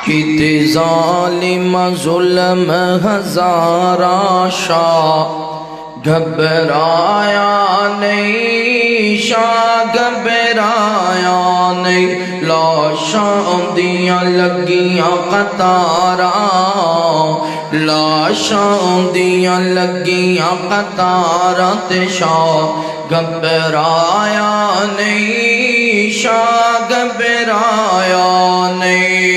کیتے ظالم ظلم ہزاراں شاہ گھبرایا نہیں، شاہ گھبرایا نہیں، لاشاں دیاں لگیاں قطاراں، لاشاں دیاں لگیاں قطاراں تے شاہ گھبرایا نہیں، شاہ گھبرایا نہیں۔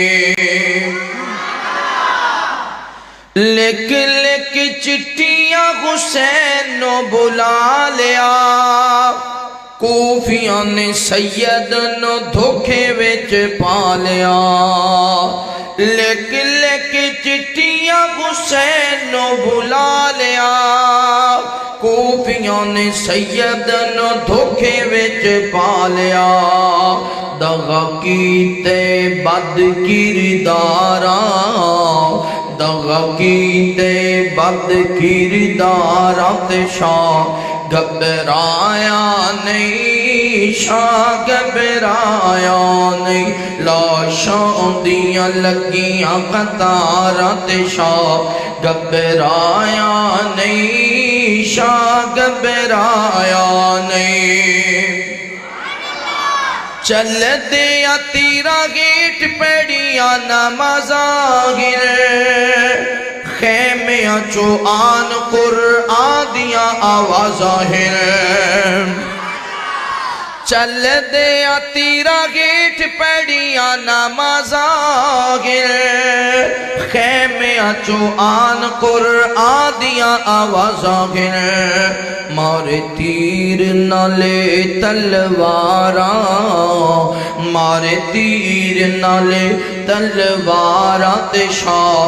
لکھ لکھ چٹھیاں حسین نو بلا لیا، کوفیاں نے سید نو دھوکے وچ پا لیا۔ لکھ لکھ چٹھیاں حسین نو بلا لیا، کوفیاں نے سید نو دھوکے وچ پا لیا۔ دغا کیتے بد کرداراں، دغا کیتے بد کرداراں تے شاہ گھبرایا نہیں، شاہ گھبرایا نہیں، لاشاں دیاں لگیاں قطاراں تے شاہ گھبرایا نہیں، شاہ گھبرایا نہیں۔ چل دیا تیرا گیٹ پیڑیاں نمازاں گر، خیمیاں چو آن قرآن دیاں آوازاں گر۔ چل دیا تیرا گیٹ پیڑیاں نمازاں گر، خیمیاں چو آن قرآن دیاں آوازاں گر۔ مارے تیر نالے تلواراں، مارے تیر نالے تلواراں تے شاہ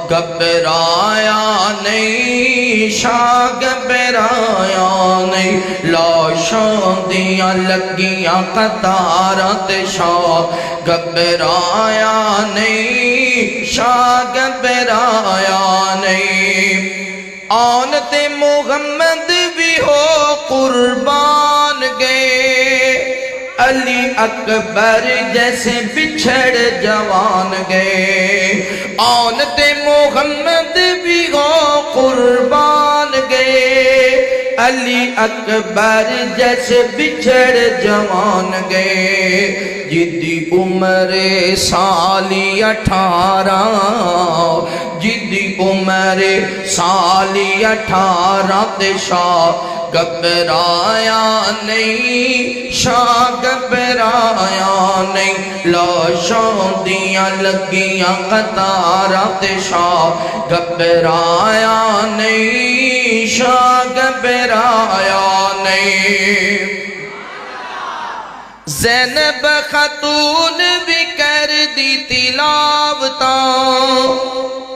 گھبرایا نہیں، شاہ گھبرایا نہیں، لاشاں دیاں لگیاں قطاراں تے شاہ گھبرایا نہیں، شاہ گھبرایا نہیں۔ آن تے محمد بھی ہو قربان گئے، علی اکبر جیسے بچھڑ جوان گئے۔ آن تے محمد بھی ہو قربان گئے، علی اکبر جیسے بچھڑ جوان گئے۔ جدی عمر سالی 18، جدی عمر سالی 18 تے شاہ گھبرایا نہیں، شاہ گھبرایا نہیں، لاشاں دیاں لگیاں قطاراں تے شاہ گھبرایا نہیں، شاہ گھبرایا نہیں۔ زینب خاتون بھی کر دی تلاوتاں،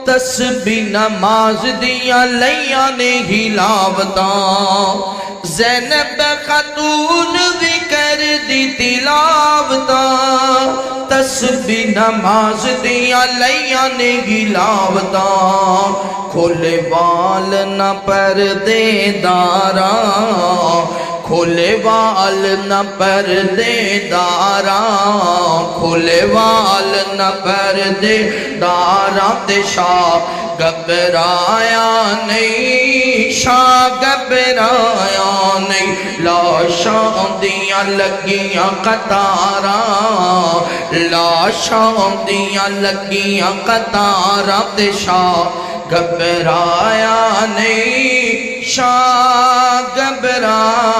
تسبیح نماز دیاں لیاں نے ہلاوتاں۔ زینب خاتون بھی کر دی تلاوتاں، تسبیح نماز دیاں لیاں نے ہلاوتاں۔ کھولے وال نہ پردے داراں، کھولے وال نہ پردے داراں، کھولے وال نہ پردے داراں تے شاہ گھبرایا نہیں، شاہ گھبرایا نہیں، لاشاں دیاں لگیاں قطاراں، لاشاں دیاں لگیاں قطاراں تے شاہ گھبرایا نہیں، شاہ گھبرایا